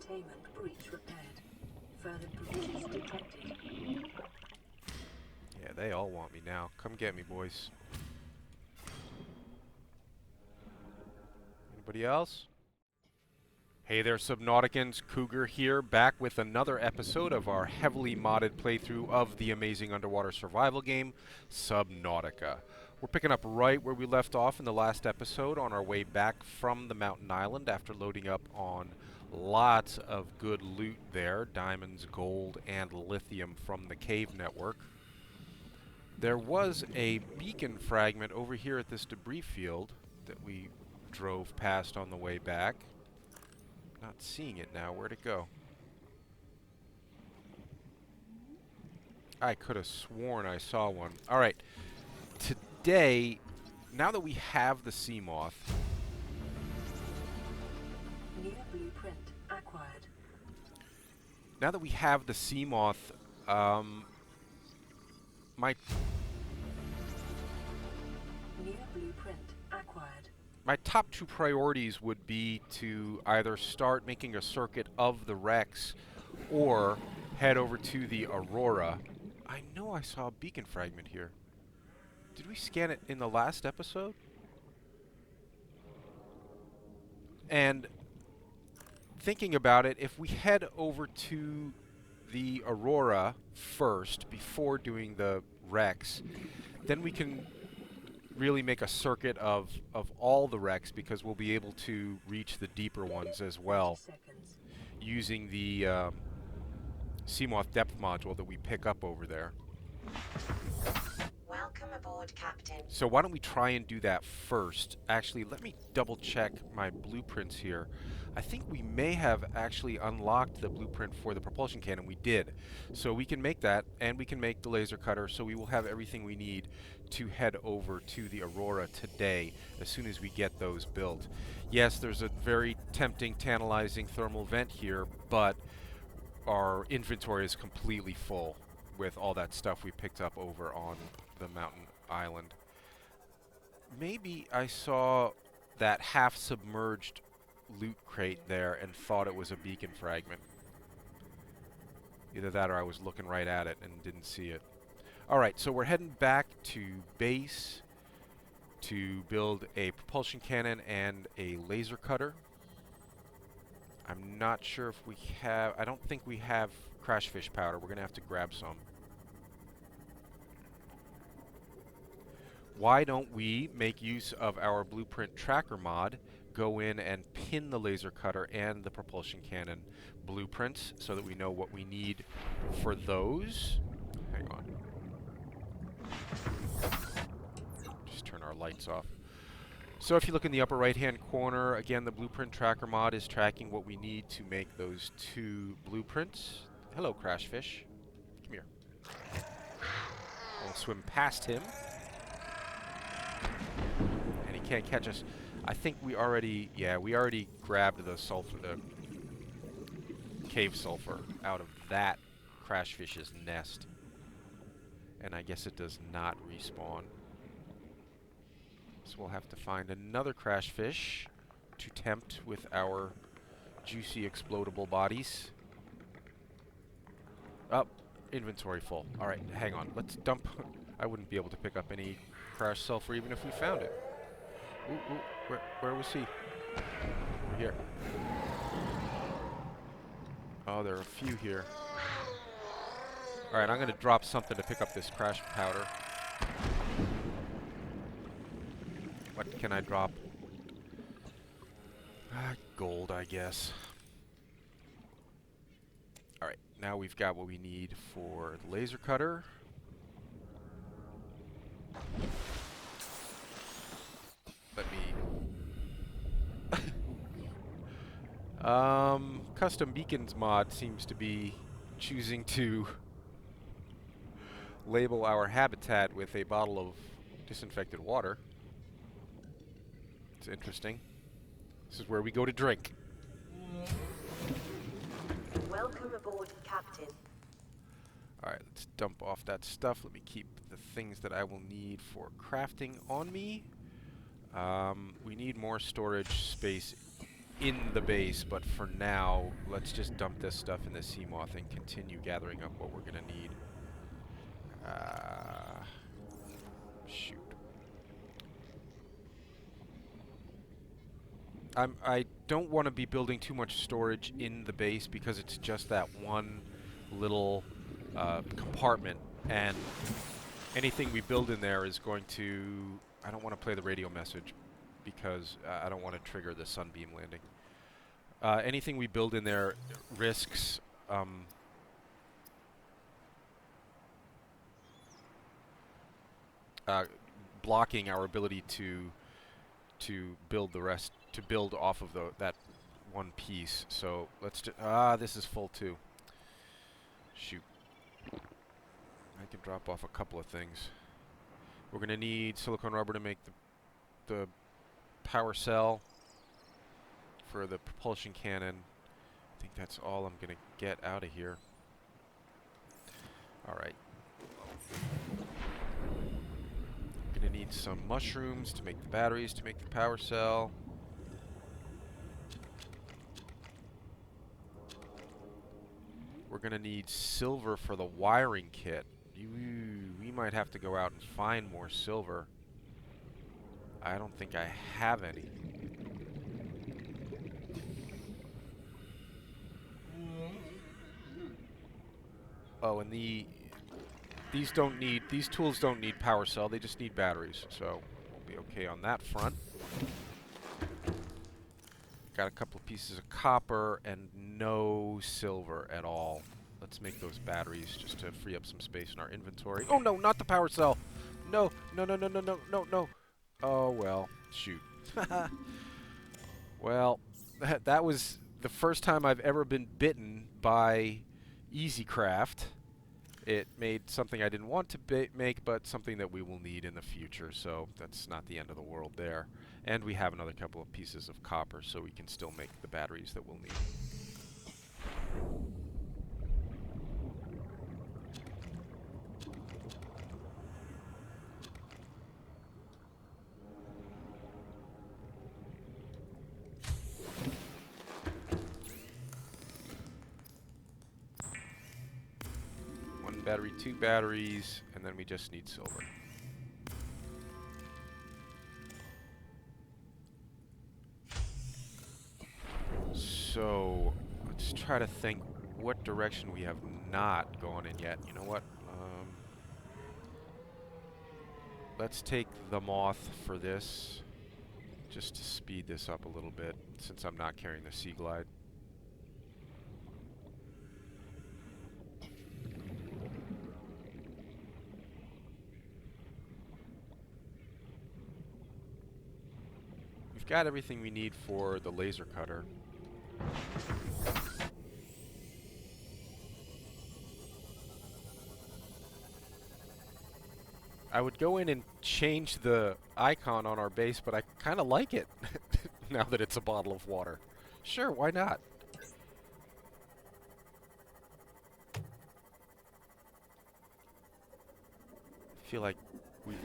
containment breach repaired. Further breaches detected. Yeah, they all want me now. Come get me, boys. Anybody else? Hey there, Subnauticans. Cougar here, back with another episode of our heavily modded playthrough of the amazing underwater survival game, Subnautica. We're picking up right where we left off in the last episode on our way back from the mountain island after loading up on lots of good loot there, diamonds, gold, and lithium from the cave network. There was a beacon fragment over here at this debris field that we drove past on the way back. Not seeing it now. Where'd it go? I could have sworn I saw one. Alright. Today, now that we have the Seamoth... New blueprint acquired. Now that we have the Seamoth, my top two priorities would be to either start making a circuit of the Rex or head over to the Aurora. I know I saw a beacon fragment here. Did we scan it in the last episode? And thinking about it, if we head over to the Aurora first before doing the Rex, then we can really make a circuit of all the wrecks because we'll be able to reach the deeper ones as well using the Seamoth depth module that we pick up over there. Welcome aboard, Captain. So why don't we try and do that first? Actually, let me double check my blueprints here. I think we may have actually unlocked the blueprint for the propulsion cannon. We did. So we can make that, and we can make the laser cutter, so we will have everything we need to head over to the Aurora today as soon as we get those built. Yes, there's a very tempting, tantalizing thermal vent here, but our inventory is completely full with all that stuff we picked up over on the mountain island. Maybe I saw that half-submerged loot crate there and thought it was a beacon fragment. Either that or I was looking right at it and didn't see it. Alright, so we're heading back to base to build a propulsion cannon and a laser cutter. I'm not sure if we have... I don't think we have crash fish powder. We're going to have to grab some. Why don't we make use of our blueprint tracker mod, go in and pin the laser cutter and the propulsion cannon blueprints so that we know what we need for those. Hang on. Just turn our lights off. So if you look in the upper right hand corner, again the blueprint tracker mod is tracking what we need to make those two blueprints. Hello, crash fish. Come here. We'll swim past him. And he can't catch us. I think we already, yeah, we already grabbed the sulfur, the cave sulfur out of that crash fish's nest. And I guess it does not respawn. So we'll have to find another crash fish to tempt with our juicy explodable bodies. Oh, inventory full. Alright, hang on. Let's dump. I wouldn't be able to pick up any crash sulfur even if we found it. Ooh, ooh, where was he? Over here. Oh, there are a few here. Alright, I'm going to drop something to pick up this crash powder. What can I drop? Gold, I guess. Alright, now we've got what we need for the laser cutter. Let me... Custom Beacons mod seems to be choosing to label our habitat with a bottle of disinfected water. It's interesting. This is where we go to drink. Welcome aboard, Captain. Alright, let's dump off that stuff. Let me keep the things that I will need for crafting on me. We need more storage space in the base, but for now, let's just dump this stuff in the Seamoth and continue gathering up what we're going to need. Shoot. I don't want to be building too much storage in the base because it's just that one little compartment, and anything we build in there is going to... I don't want to play the radio message because I don't want to trigger the sunbeam landing. Anything we build in there risks blocking our ability to build the rest, to build off of that one piece. So let's just... this is full too. Shoot. I can drop off a couple of things. We're going to need silicone rubber to make the power cell for the propulsion cannon. I think that's all I'm going to get out of here. Alright. Going to need some mushrooms to make the batteries, to make the power cell. We're going to need silver for the wiring kit. We might have to go out and find more silver. I don't think I have any. Oh, and these tools don't need power cell, they just need batteries, so we'll be okay on that front. Got a couple of pieces of copper and no silver at all. Let's make those batteries just to free up some space in our inventory. Oh no, not the power cell! No, no, no, no, no, no, no, no. Oh well, shoot. Well, that was the first time I've ever been bitten by EASYCRAFT. It made something I didn't want to make, but something that we will need in the future, so that's not the end of the world there. And we have another couple of pieces of copper, so we can still make the batteries that we'll need. Battery, 2 batteries, and then we just need silver. So let's try to think what direction we have not gone in yet. You know what? Let's take the Moth for this, just to speed this up a little bit, since I'm not carrying the Sea Glide. We've got everything we need for the laser cutter. I would go in and change the icon on our base, but I kind of like it now that it's a bottle of water. Sure, why not? I feel like we've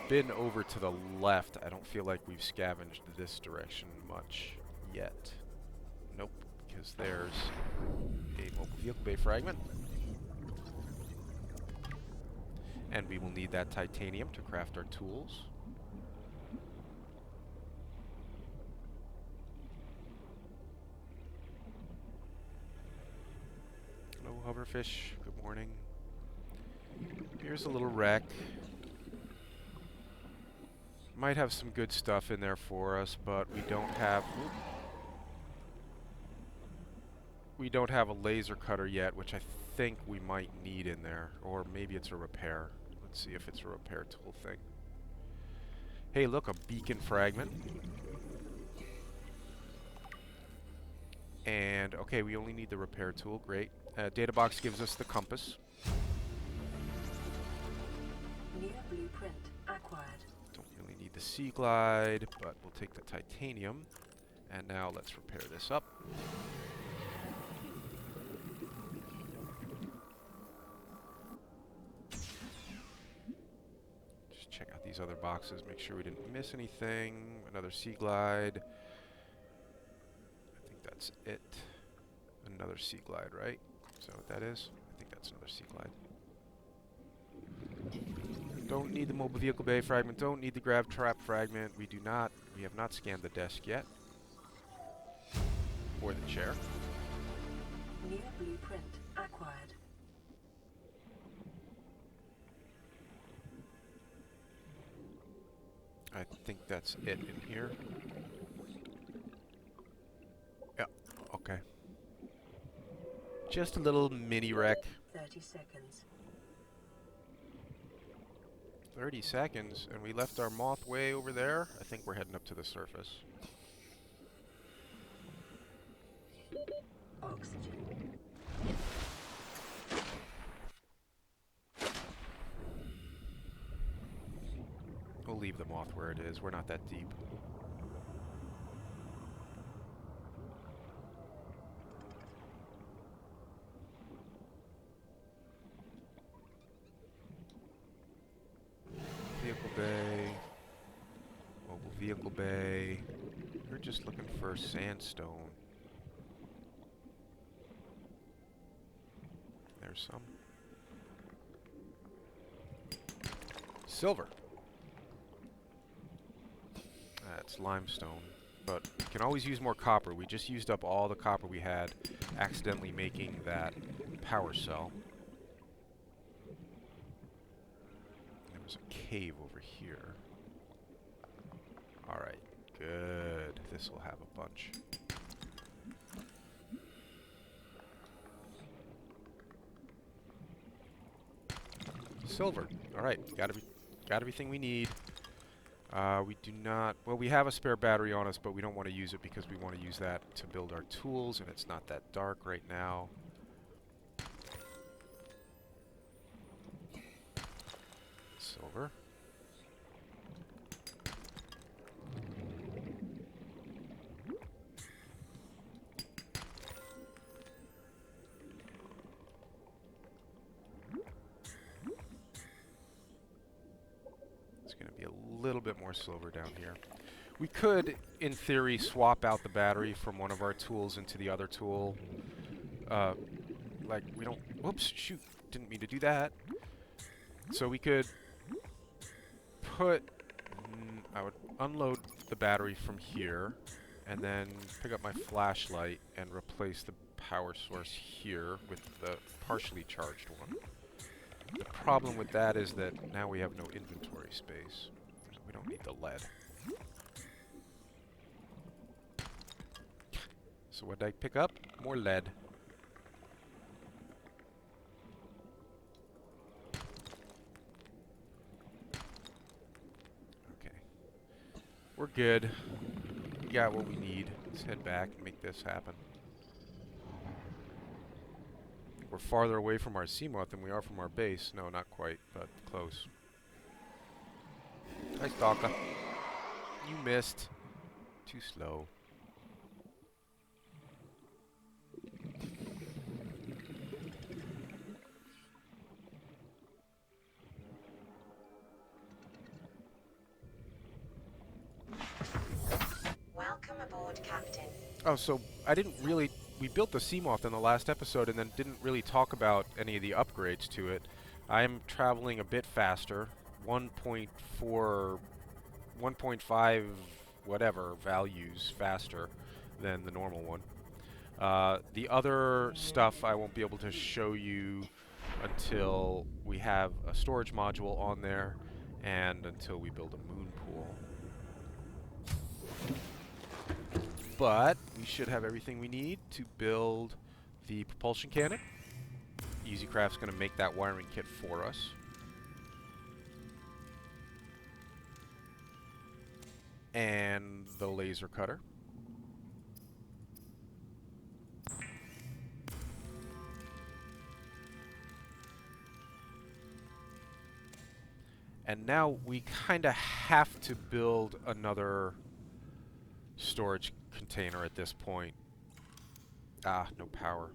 been over to the left. I don't feel like we've scavenged this direction much yet. Nope, because there's a mobile vehicle bay fragment. And we will need that titanium to craft our tools. Hello, hoverfish. Good morning. Here's a little wreck. Might have some good stuff in there for us, but we don't have... We don't have a laser cutter yet, which I think we might need in there. Or maybe it's a repair. Let's see if it's a repair tool thing. Hey, look, a beacon fragment. And, okay, we only need the repair tool. Great. Data box gives us the compass. New blueprint acquired. Don't really need the Sea Glide, but we'll take the titanium. And now let's repair this up. Just check out these other boxes, make sure we didn't miss anything. Another Sea Glide. that's it. Another Sea Glide, right? Is that what that is? I think that's another Sea Glide. Don't need the mobile vehicle bay fragment. Don't need the grab trap fragment. We do not. We have not scanned the desk yet. Or the chair. New blueprint acquired. I think that's it in here. Yeah, okay. Just a little mini wreck. 30 seconds. 30 seconds, and we left our moth way over there. I think we're heading up to the surface. Oxygen. We'll leave the moth where it is. We're not that deep. Vehicle bay. Mobile vehicle bay. We're just looking for sandstone. There's some. Silver. That's limestone. But we can always use more copper. We just used up all the copper we had, accidentally making that power cell. There was a cave over here. Alright, good. This will have a bunch. Silver. Alright, got everything we need. We do not... Well, we have a spare battery on us, but we don't want to use it because we want to use that to build our tools, and it's not that dark right now. Silver. Little bit more silver down here. We could, in theory, swap out the battery from one of our tools into the other tool. Like, we don't... Whoops, shoot. Didn't mean to do that. So we could put... I would unload the battery from here, and then pick up my flashlight and replace the power source here with the partially charged one. The problem with that is that now we have no inventory space. We don't need the lead. So what did I pick up? More lead. Okay. We're good. We got what we need. Let's head back and make this happen. We're farther away from our Seamoth than we are from our base. No, not quite, but close. Hi, Stalker. You missed. Too slow. Welcome aboard, Captain. Oh, so I didn't really... We built the Seamoth in the last episode and then didn't really talk about any of the upgrades to it. I'm traveling a bit faster. 1.4, 1.5 whatever values faster than the normal one. The other stuff I won't be able to show you until we have a storage module on there and until we build a moon pool. But we should have everything we need to build the propulsion cannon. EASYCRAFT's going to make that wiring kit for us. And the laser cutter. And now we kind of have to build another storage container at this point. Ah, no power.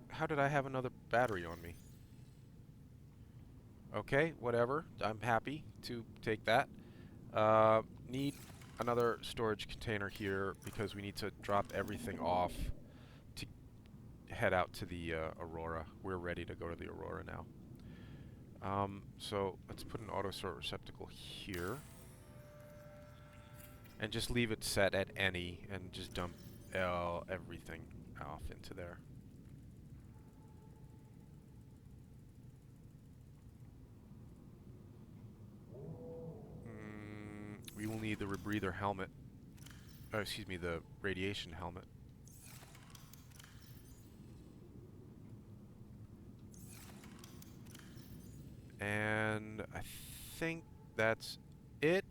How did I have another battery on me? Okay, whatever. I'm happy to take that. Need another storage container here because we need to drop everything off to head out to the Aurora. We're ready to go to the Aurora now. So let's put an AUTOSORT receptacle here. And just leave it set at any and just dump everything off into there. We will need the rebreather helmet. Oh, excuse me, the radiation helmet. And I think that's it.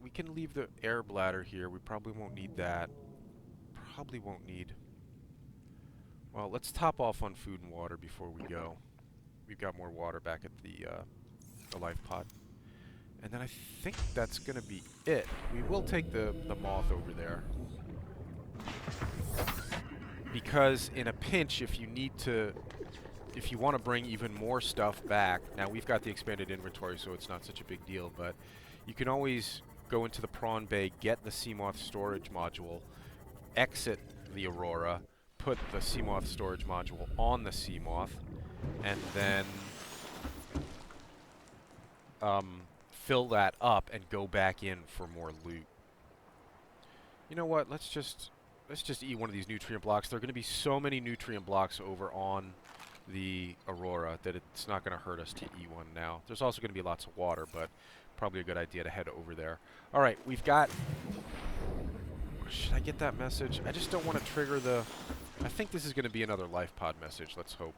We can leave the air bladder here. We probably won't need that. Probably won't need. Well, let's top off on food and water before we go. We've got more water back at the life pod. And then I think that's gonna be it. We will take the moth over there. Because in a pinch, if you want to bring even more stuff back, now we've got the expanded inventory, so it's not such a big deal, but you can always go into the prawn bay, get the Seamoth storage module, exit the Aurora, put the Seamoth storage module on the Seamoth, and then fill that up and go back in for more loot. You know what? Let's just eat one of these nutrient blocks. There are going to be so many nutrient blocks over on the Aurora that it's not going to hurt us to eat one now. There's also going to be lots of water, but probably a good idea to head over there. All right, we've got... Should I get that message? I just don't want to trigger the... I think this is going to be another life pod message. Let's hope.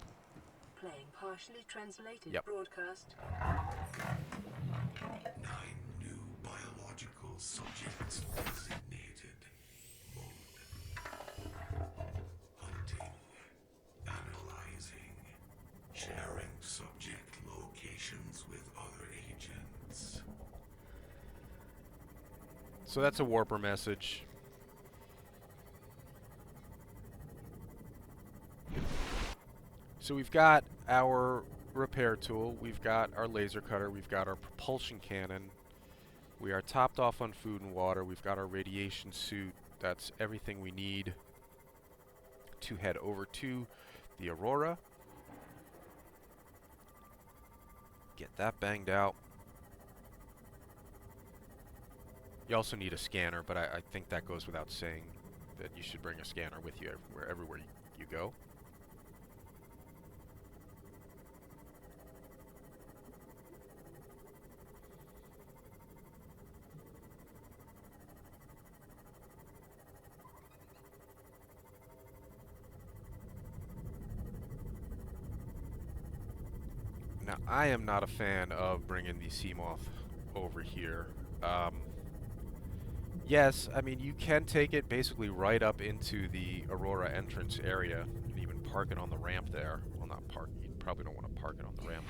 Playing partially translated Yep. broadcast. 9 new biological subjects designated. Hunting, analyzing, sharing subject locations with other agents. So that's a warper message. So we've got our repair tool, we've got our laser cutter, we've got our propulsion cannon, we are topped off on food and water, we've got our radiation suit. That's everything we need to head over to the Aurora. Get that banged out. You also need a scanner, but I think that goes without saying that you should bring a scanner with you everywhere you go. Now, I am not a fan of bringing the Seamoth over here. Yes, I mean, you can take it basically right up into the Aurora entrance area and even park it on the ramp there. Well, not park. You probably don't want to park it on the ramp.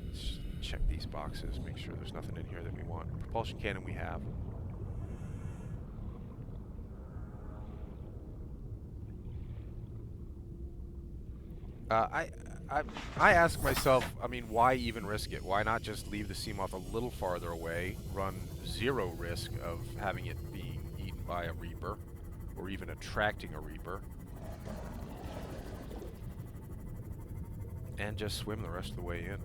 Let's check these boxes, make sure there's nothing in here that we want. Propulsion cannon we have. I ask myself, I mean, why even risk it? Why not just leave the Seamoth a little farther away, run 0 risk of having it being eaten by a Reaper, or even attracting a Reaper, and just swim the rest of the way in?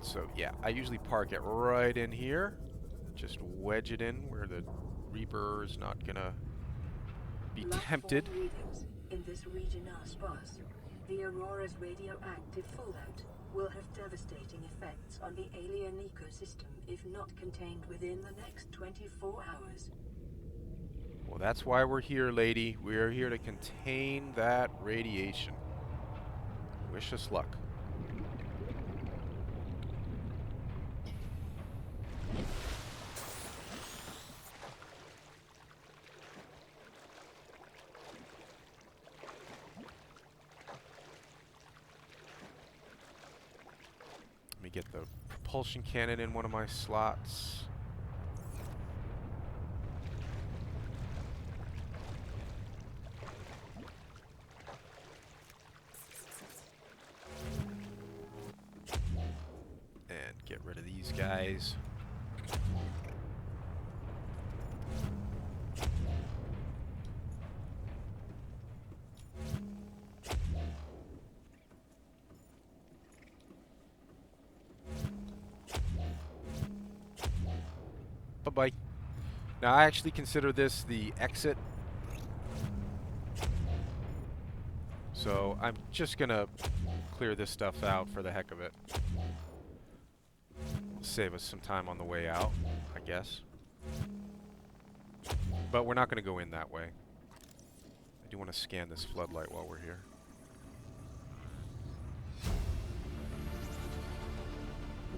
So yeah, I usually park it right in here, just wedge it in where the Reaper is not gonna be tempted. Readings in this region are sparse. The Aurora's radioactive fallout will have devastating effects on the alien ecosystem if not contained within the next 24 hours. Well, that's why we're here, lady. We are here to contain that radiation. Wish us luck. Let me get the propulsion cannon in one of my slots. Get rid of these guys. Bye-bye. Now, I actually consider this the exit. So I'm just going to clear this stuff out for the heck of it. Save us some time on the way out, I guess. But we're not going to go in that way. I do want to scan this floodlight while we're here.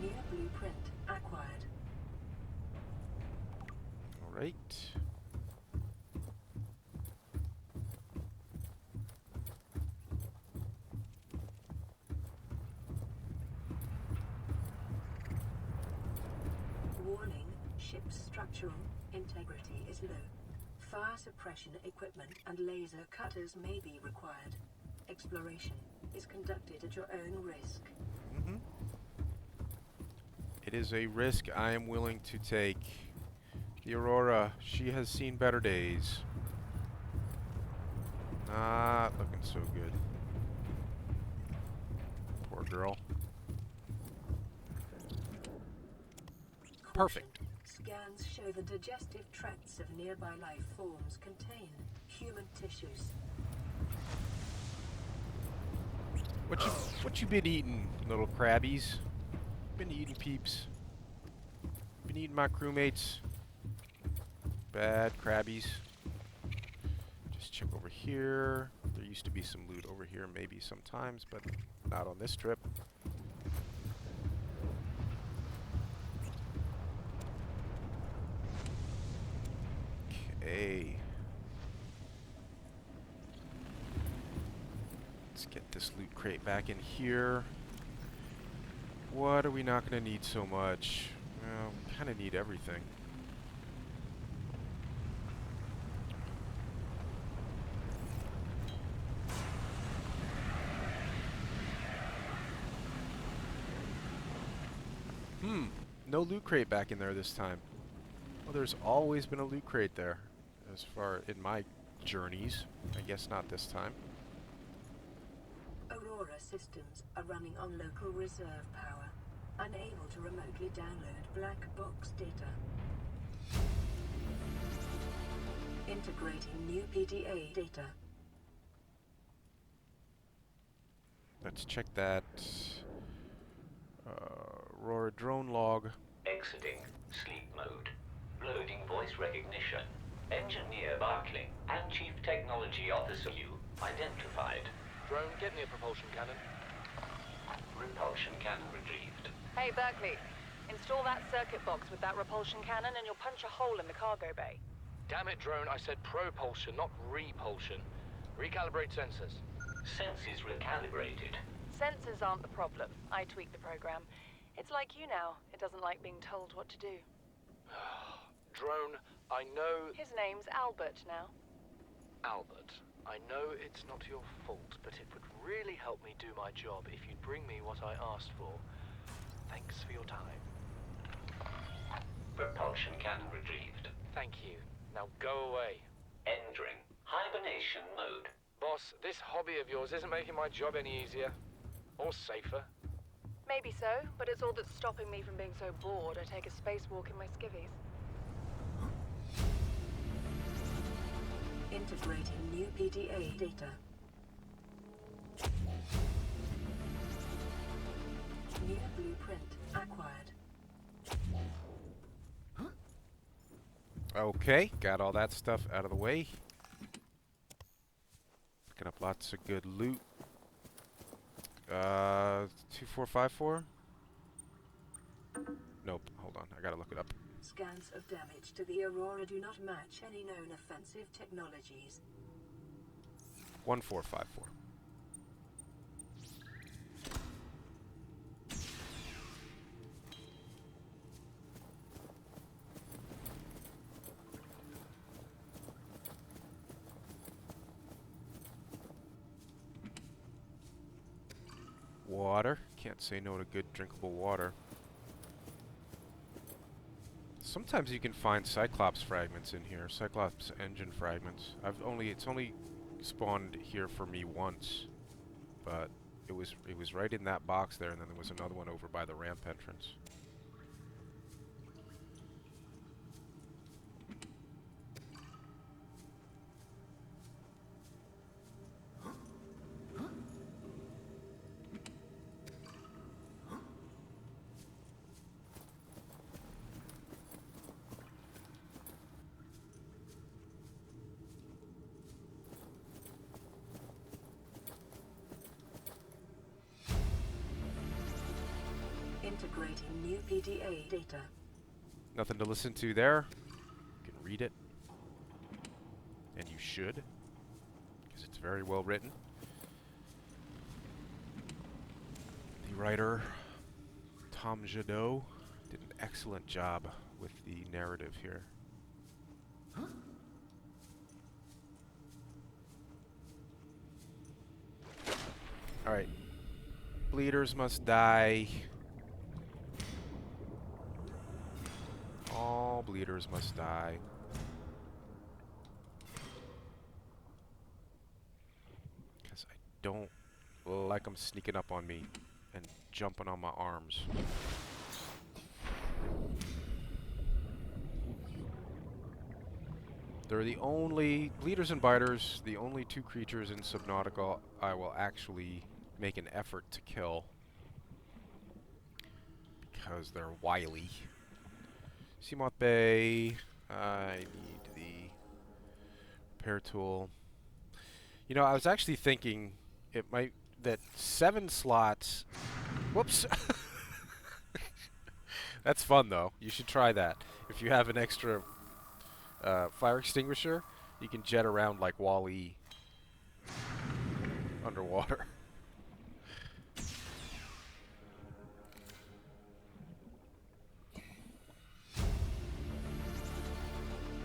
New blueprint acquired. All right. Warning, ship's structural integrity is low. Fire suppression equipment and laser cutters may be required. Exploration is conducted at your own risk. Mm-hmm. It is a risk I am willing to take. The Aurora, she has seen better days. Not looking so good. Poor girl. Perfect. Scans show the digestive tracts of nearby life forms contain human tissues. What you been eating, little crabbies? Been eating, peeps. Been eating my crewmates. Bad crabbies. Just check over here. There used to be some loot over here maybe sometimes, but not on this trip. Okay. Let's get this loot crate back in here. What are we not going to need so much? Well, we kind of need everything. No loot crate back in there this time. Well, there's always been a loot crate there, as far in my journeys. I guess not this time. Aurora systems are running on local reserve power, unable to remotely download black box data. Integrating new PDA data. Let's check that. Aurora drone log. Exiting sleep mode. Loading voice recognition. Engineer Barkling and Chief Technology Officer you identified. Drone, get me a propulsion cannon. Repulsion cannon retrieved. Hey, Berkeley. Install that circuit box with that repulsion cannon and you'll punch a hole in the cargo bay. Damn it, Drone, I said propulsion, not repulsion. Recalibrate sensors. Senses recalibrated. Sensors aren't the problem. I tweaked the program. It's like you now. It doesn't like being told what to do. Drone, I know... His name's Albert now. Albert, I know it's not your fault, but it would really help me do my job if you'd bring me what I asked for. Thanks for your time. Propulsion cannon retrieved. Thank you. Now go away. Entering hibernation mode. Boss, this hobby of yours isn't making my job any easier. Or safer. Maybe so, but it's all that's stopping me from being so bored I take a spacewalk in my skivvies. Integrating new PDA data. New blueprint acquired. Okay, got all that stuff out of the way. Picking up lots of good loot. 2454? Nope, hold on, I gotta look it up. Scans of damage to the Aurora do not match any known offensive technologies. 1454. Water. Can't say no to good drinkable water. Sometimes you can find Cyclops fragments in here, Cyclops engine fragments. It's only spawned here for me once, but it was right in that box there, and then there was another one over by the ramp entrance. Integrating new PDA data. Nothing to listen to there. You can read it. And you should, because it's very well written. The writer, Tom Jadot, did an excellent job with the narrative here. Alright. Bleeders must die. All bleeders must die. Because I don't like them sneaking up on me and jumping on my arms. They're the only, bleeders and biters, the only two creatures in Subnautica I will actually make an effort to kill. Because they're wily. Seamoth Bay, I need the repair tool. You know, I was actually thinking that 7 slots, whoops. That's fun though, you should try that. If you have an extra fire extinguisher, you can jet around like Wall-E underwater.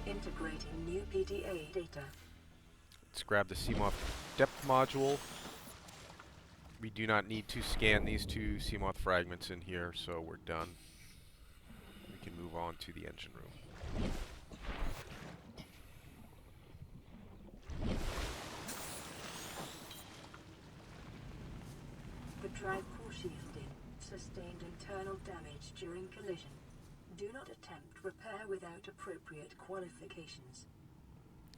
Integrating new PDA data. Let's grab the Seamoth depth module. We do not need to scan these 2 Seamoth fragments in here, so we're done. We can move on to the engine room. The tripod shielding sustained internal damage during collision. Do not attempt repair without appropriate qualifications.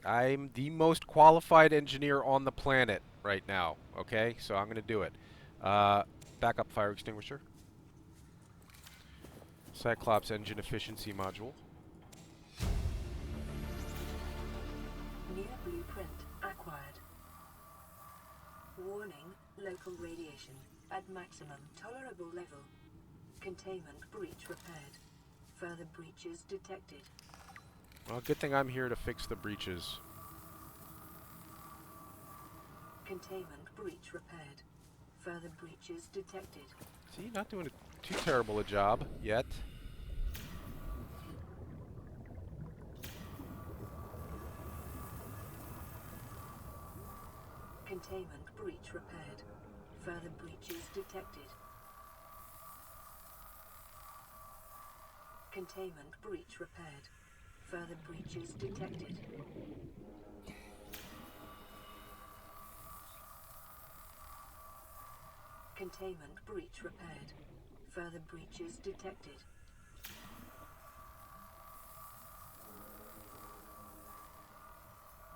I'm the most qualified engineer on the planet right now, okay? So I'm going to do it. Backup fire extinguisher. Cyclops engine efficiency module. New blueprint acquired. Warning, local radiation at maximum tolerable level. Containment breach repaired. Further breaches detected. Well, good thing I'm here to fix the breaches. Containment breach repaired. Further breaches detected. See, not doing too terrible a job yet. Containment breach repaired. Further breaches detected. Containment breach repaired. Further breaches detected. Containment breach repaired. Further breaches detected.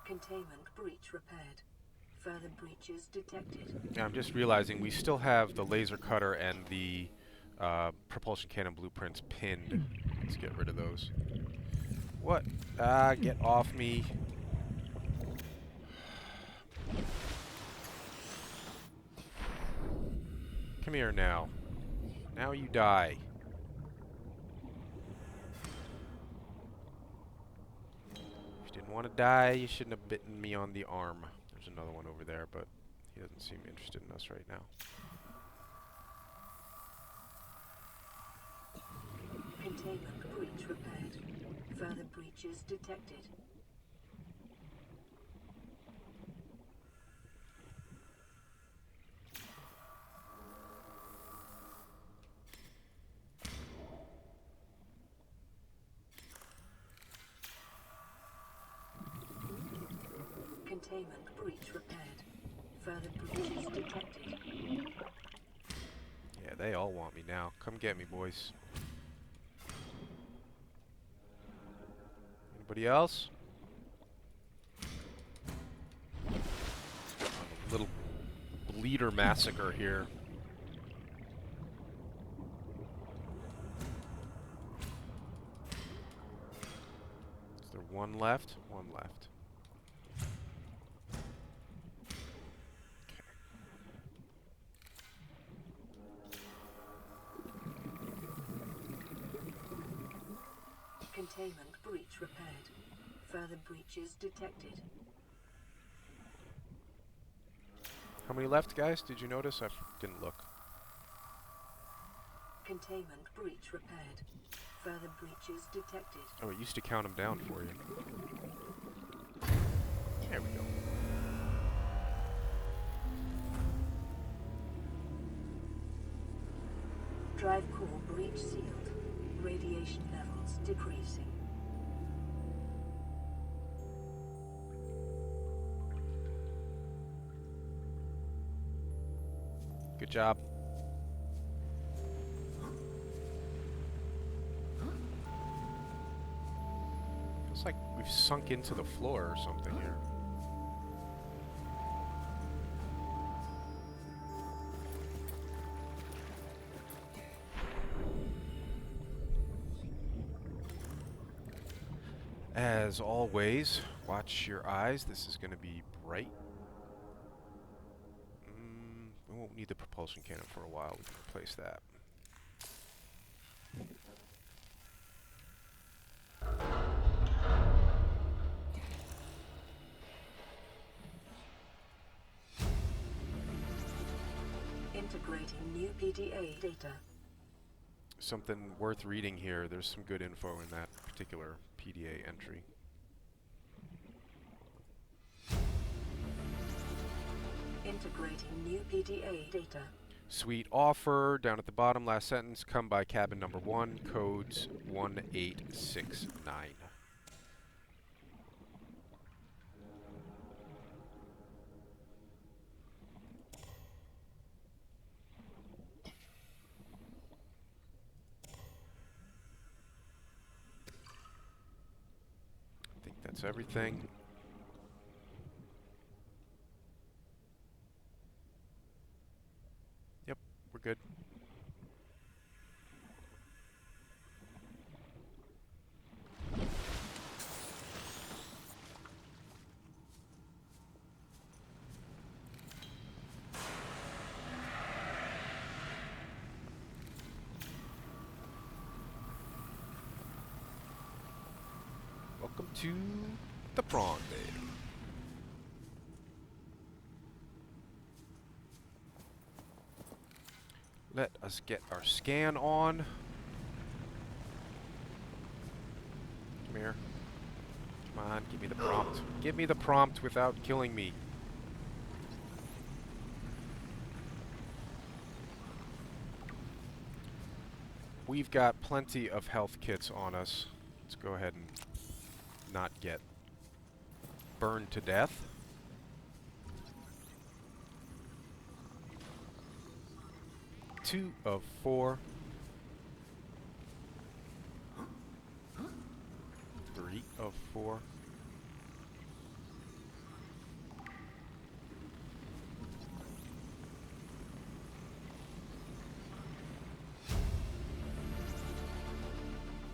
Containment breach repaired. Further breaches detected. Now I'm just realizing we still have the laser cutter and the propulsion cannon blueprints pinned. Let's get rid of those. What? Ah, get off me. Come here now. Now you die. If you didn't want to die, you shouldn't have bitten me on the arm. There's another one over there, but he doesn't seem interested in us right now. Containment breach repaired. Further breaches detected. Containment breach repaired. Further breaches detected. Yeah, they all want me now. Come get me, boys. Anybody else? A little bleeder massacre here. Is there one left? One left. Containment breach repaired. Further breaches detected. How many left, guys? Did you notice? I didn't look. Containment breach repaired. Further breaches detected. Oh, it used to count them down for you. There we go. Drive core breach sealed. Radiation levels decreasing. Good job. Feels like we've sunk into the floor or something here. As always, watch your eyes. This is going to be bright. We won't need the propulsion cannon for a while. We can replace that. Integrating new PDA data. Something worth reading here. There's some good info in that particular PDA entry. Integrating new PDA data. Suite offer, down at the bottom, last sentence, come by cabin number 1, codes 1869. I think that's everything. Yep, we're good. Welcome to the Prawn Day. Let us get our scan on. Come here. Come on, give me the prompt. Give me the prompt without killing me. We've got plenty of health kits on us. Let's go ahead and not get burned to death. Two of 4. 3 of 4.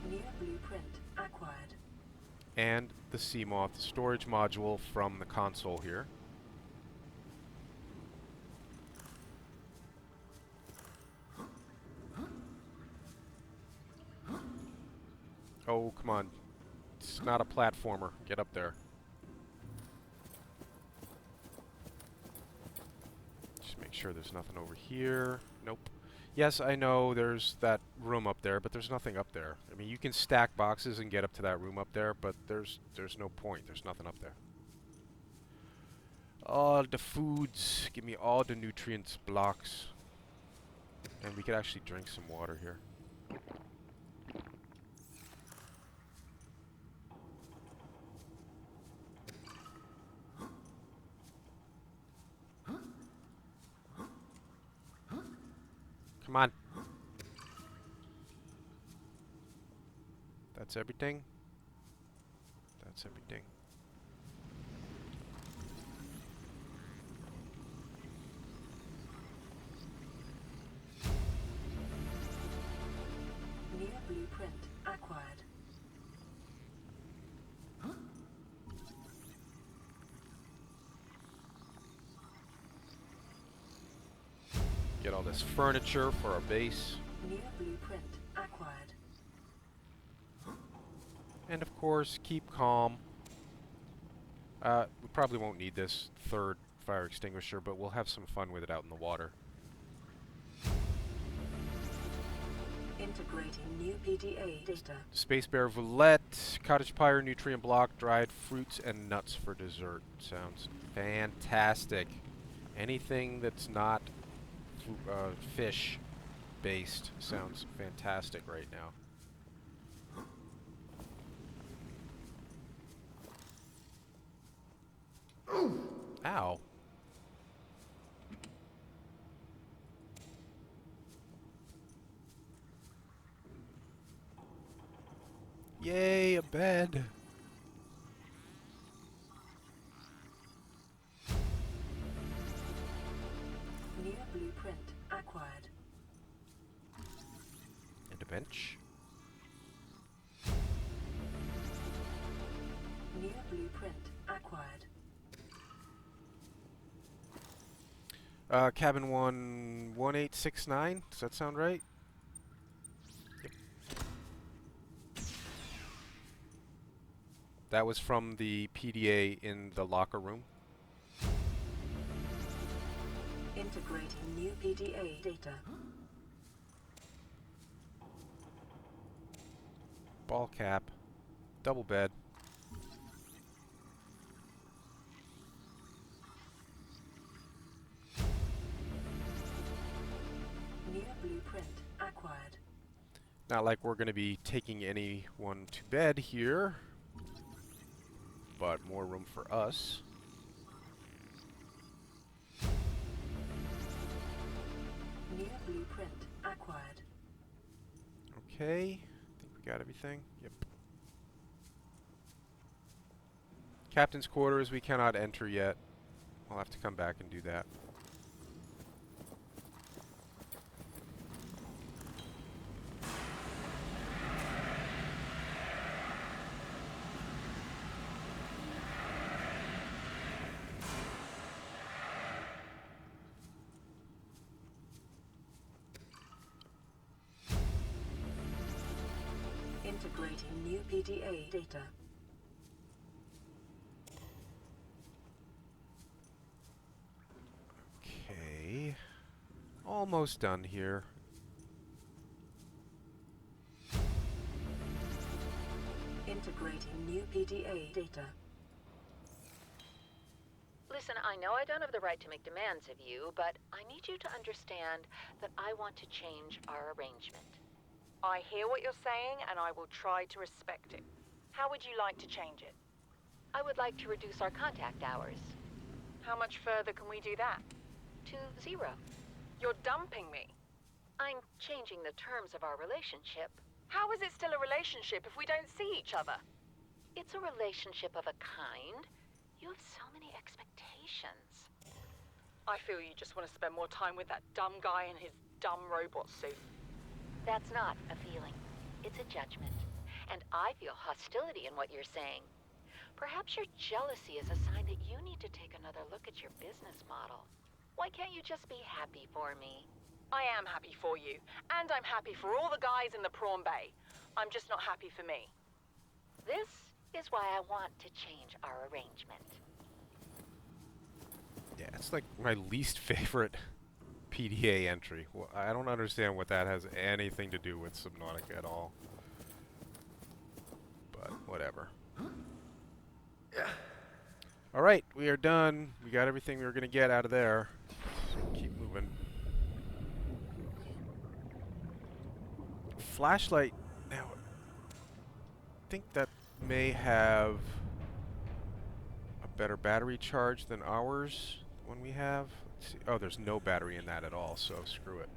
New blueprint acquired. And the Seamoth storage module from the console here. Oh, come on. It's not a platformer. Get up there. Just make sure there's nothing over here. Nope. Yes, I know there's that room up there, but there's nothing up there. I mean, you can stack boxes and get up to that room up there, but there's no point. There's nothing up there. All the foods. Give me all the nutrients blocks. And we could actually drink some water here. on. That's everything. That's everything. New blueprint acquired. Get all this furniture for our base. New blueprint acquired. And of course, keep calm. We probably won't need this third fire extinguisher, but we'll have some fun with it out in the water. Integrating new PDA data. Space Bear Roulette, Cottage Pyre, Nutrient Block, dried fruits and nuts for dessert. Sounds fantastic. Anything that's not fish based sounds fantastic right now. Ow. Yay, a bed. New blueprint acquired. And a bench. New blueprint acquired. Cabin 11869, does that sound right? Yep. That was from the PDA in the locker room. Integrating new PDA data. Ball cap. Double bed. New blueprint acquired. Not like we're going to be taking anyone to bed here, but more room for us. New blueprint acquired. Okay, I think we got everything. Yep. Captain's quarters we cannot enter yet. We'll have to come back and do that. Integrating new PDA data. Okay. Almost done here. Integrating new PDA data. Listen, I know I don't have the right to make demands of you, but I need you to understand that I want to change our arrangement. I hear what you're saying, and I will try to respect it. How would you like to change it? I would like to reduce our contact hours How much further can we do that? to 0. You're dumping me. I'm changing the terms of our relationship. How is it still a relationship if we don't see each other? It's a relationship of a kind. You have so many expectations. I feel you just want to spend more time with that dumb guy in his dumb robot suit. That's not a feeling. It's a judgment. And I feel hostility in what you're saying. Perhaps your jealousy is a sign that you need to take another look at your business model. Why can't you just be happy for me? I am happy for you, and I'm happy for all the guys in the prawn bay. I'm just not happy for me. This is why I want to change our arrangement. Yeah, it's like my least favorite PDA entry. Well, I don't understand what that has anything to do with Subnautica at all. But whatever. Alright, we are done. We got everything we were going to get out of there. So keep moving. Flashlight. Now, I think that may have a better battery charge than ours when we have. Let's see. Oh, there's no battery in that at all, so screw it.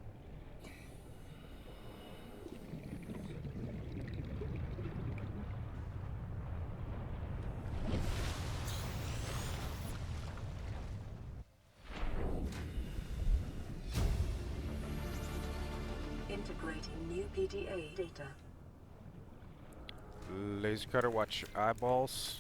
Integrating new PDA data. Laser cutter, watch your eyeballs.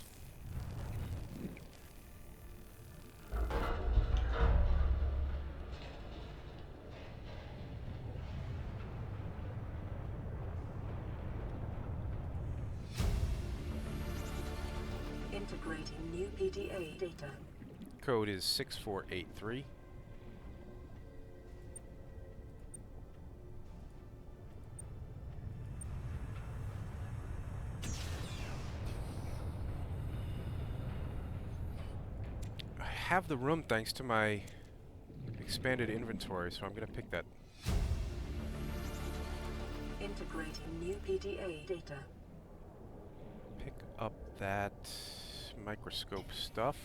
Integrating new PDA data. Code is 6483. I have the room thanks to my expanded inventory, so I'm going to pick that. Integrating new PDA data. Pick up that microscope stuff.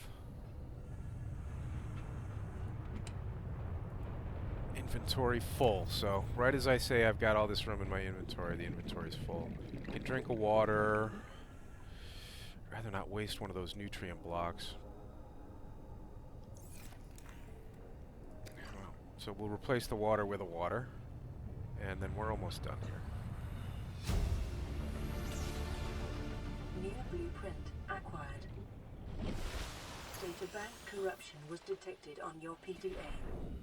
Inventory full, so right as I say I've got all this room in my inventory, the inventory is full. Get a drink of water. Rather not waste one of those nutrient blocks. Well, so we'll replace the water with a water, and then we're almost done here. New blueprint acquired. Databank corruption was detected on your PDA.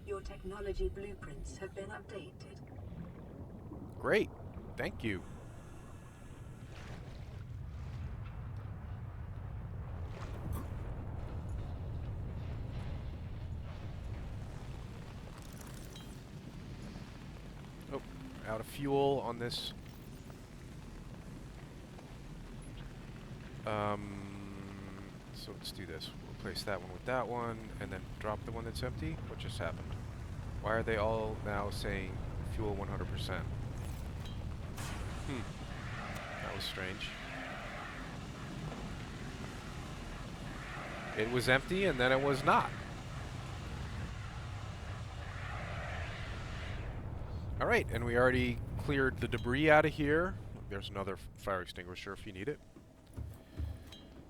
Your technology blueprints have been updated. Great. Thank you. Oh, out of fuel on this. So let's do this. We'll replace that one with that one, and then drop the one that's empty. What just happened? Why are they all now saying fuel 100%? That was strange. It was empty, and then it was not. Alright, and we already cleared the debris out of here. There's another fire extinguisher if you need it.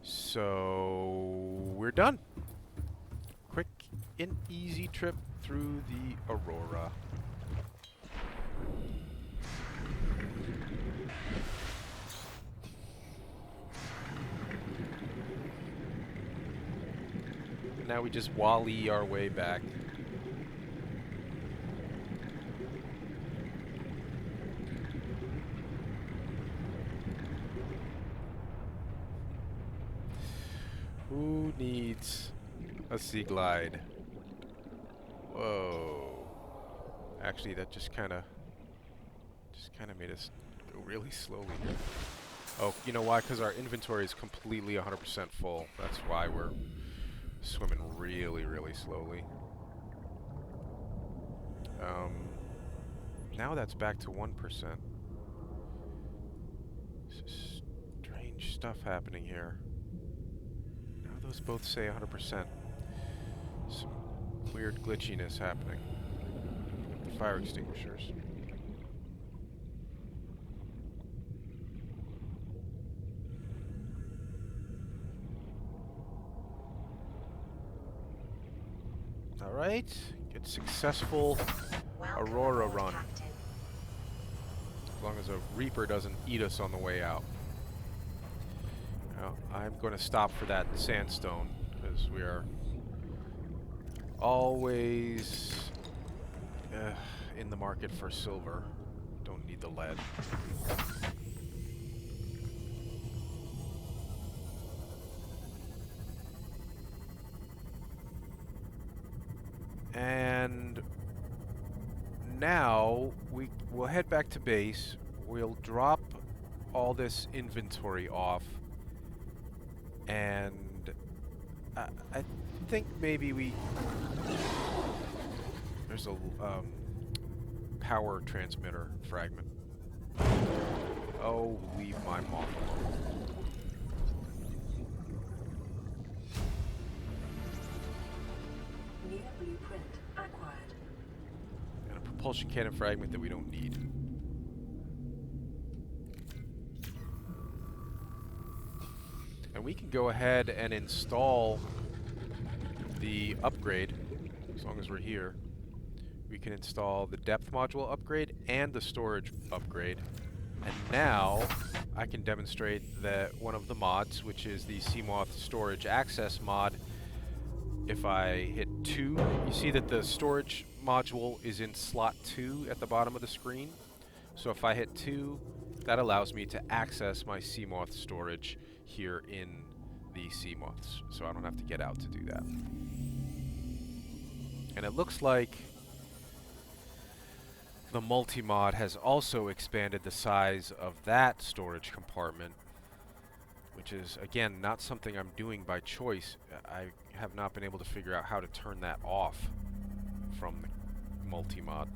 So we're done. Quick and easy trip through the Aurora. And now we just Wall-E our way back. Who needs a sea glide? Whoa. Actually, that just kind of made us go really slowly here. Oh, you know why? Because our inventory is completely 100% full. That's why we're swimming really, really slowly. Now that's back to 1%. Strange stuff happening here. Those both say 100%. Some weird glitchiness happening. The fire extinguishers. Alright, get successful Aurora run. As long as a Reaper doesn't eat us on the way out. I'm going to stop for that sandstone, because we are always in the market for silver. Don't need the lead. And now we'll head back to base. We'll drop all this inventory off. And I think maybe there's a power transmitter fragment. Oh, leave my moth alone. New blueprint acquired. And a propulsion cannon fragment that we don't need. And we can go ahead and install the upgrade, as long as we're here. We can install the depth module upgrade and the storage upgrade. And now I can demonstrate that one of the mods, which is the Seamoth storage access mod. If I hit 2, you see that the storage module is in slot 2 at the bottom of the screen. So if I hit 2, that allows me to access my Seamoth storage here in the Seamoths. So I don't have to get out to do that. And it looks like the QMULTIMOD has also expanded the size of that storage compartment, which is, again, not something I'm doing by choice. I have not been able to figure out how to turn that off from the QMULTIMOD,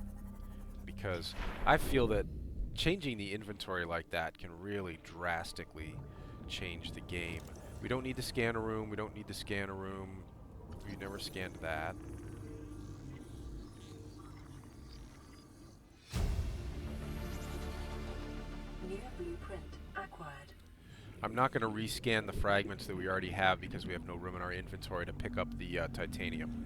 because I feel that changing the inventory like that can really drastically change the game. We don't need the scanner room. We don't need the scanner room. We never scanned that. New blueprint acquired. I'm not going to rescan the fragments that we already have because we have no room in our inventory to pick up the titanium.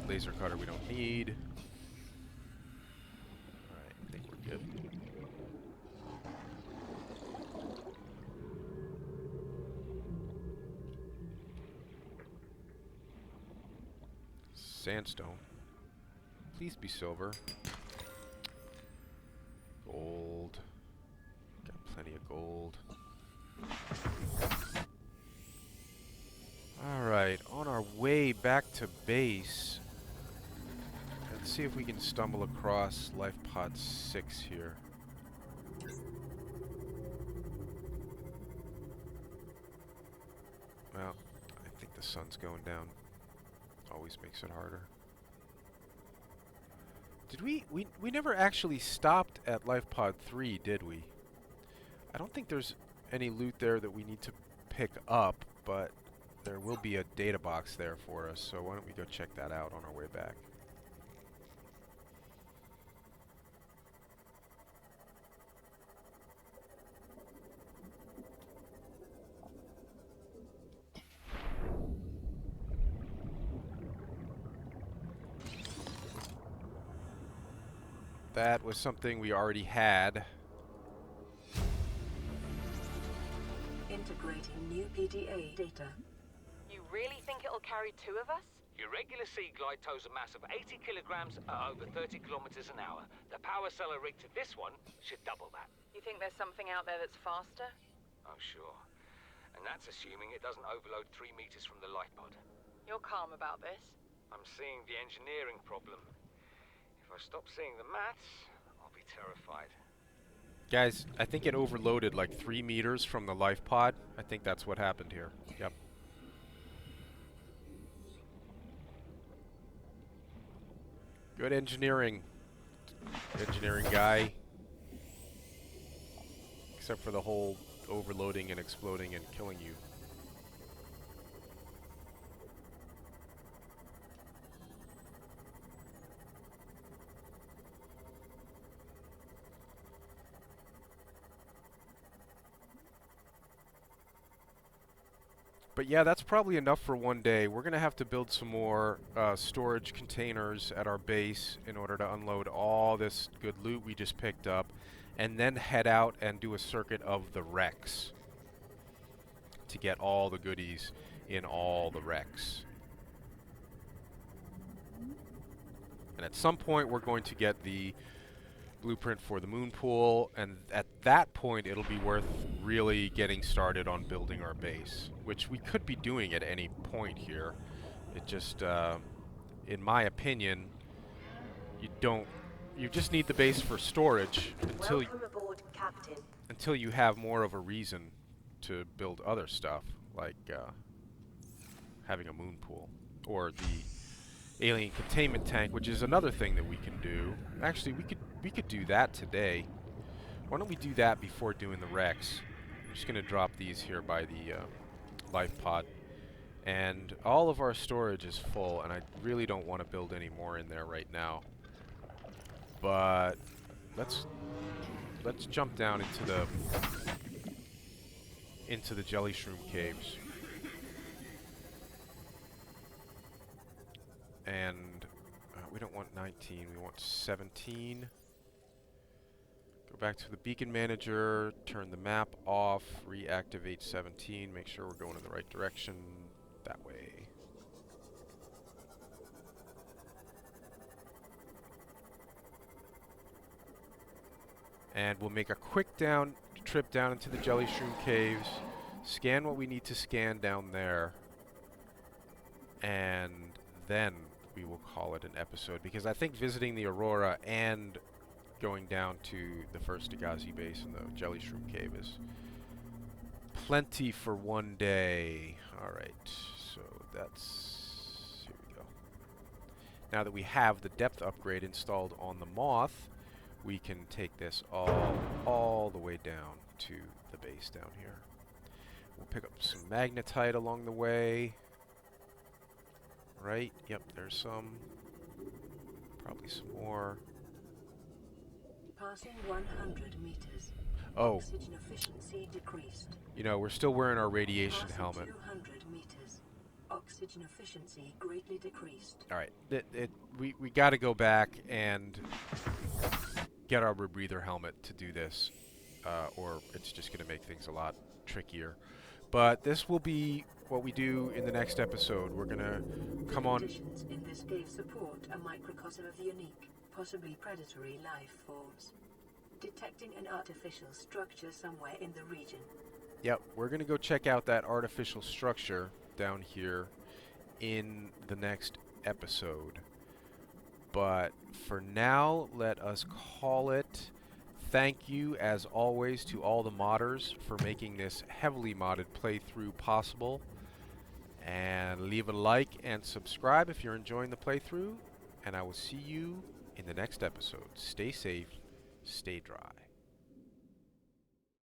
Laser cutter we don't need. Alright, I think we're good. Sandstone. Please be silver. Gold. Got plenty of gold. Alright, on our way back to base, let's see if we can stumble across Life Pod 6 here. Well, I think the sun's going down. Always makes it harder. Did we never actually stopped at Life Pod 3, did we? I don't think there's any loot there that we need to pick up, but there will be a data box there for us, so why don't we go check that out on our way back. That was something we already had. Integrating new PDA data. You really think it'll carry 2 of us? Your regular sea glide tows a mass of 80 kilograms at over 30 kilometers an hour. The power cellar rig to this one should double that. You think there's something out there that's faster? Oh, sure. And that's assuming it doesn't overload 3 meters from the life pod. You're calm about this? I'm seeing the engineering problem. If I stop seeing the maths, I'll be terrified. Guys, I think it overloaded like 3 meters from the life pod. I think that's what happened here. Yep. Good engineering. Engineering guy. Except for the whole overloading and exploding and killing you. But yeah, that's probably enough for one day. We're going to have to build some more storage containers at our base in order to unload all this good loot we just picked up, and then head out and do a circuit of the wrecks to get all the goodies in all the wrecks. And at some point we're going to get the blueprint for the moon pool, and at that point it'll be worth really getting started on building our base, which we could be doing at any point here. It just, in my opinion, you just need the base for storage until you have more of a reason to build other stuff, like having a moon pool or the alien containment tank, which is another thing that we can do. Actually, we could do that today. Why don't we do that before doing the wrecks? I'm just going to drop these here by the life pod. And all of our storage is full, and I really don't want to build any more in there right now. But let's jump down into the into the jelly shroom caves. And we don't want 19, we want 17. Go back to the beacon manager, turn the map off, reactivate 17, make sure we're going in the right direction that way. And we'll make a quick trip down into the jelly shroom caves, scan what we need to scan down there, and then we will call it an episode, because I think visiting the Aurora and going down to the first Agazi base in the jelly shroom cave is plenty for one day. Alright, so that's... here we go. Now that we have the depth upgrade installed on the Moth, we can take this all the way down to the base down here. We'll pick up some magnetite along the way. Right, yep, there's some. Probably some more. Passing 100 meters. Oh. Oxygen efficiency decreased. You know, we're still wearing our radiation helmet. 200 meters. Oxygen efficiency greatly decreased. Alright, we gotta go back and get our rebreather helmet to do this, or it's just gonna make things a lot trickier. But this will be what we do in the next episode. We're gonna come on. Conditions in this cave support a microcosm of unique, possibly predatory life forms. Detecting an artificial structure somewhere in the region. Yep, we're gonna go check out that artificial structure down here in the next episode. But for now, let us call it. Thank you, as always, to all the modders for making this heavily modded playthrough possible. And leave a like and subscribe if you're enjoying the playthrough. And I will see you in the next episode. Stay safe, stay dry.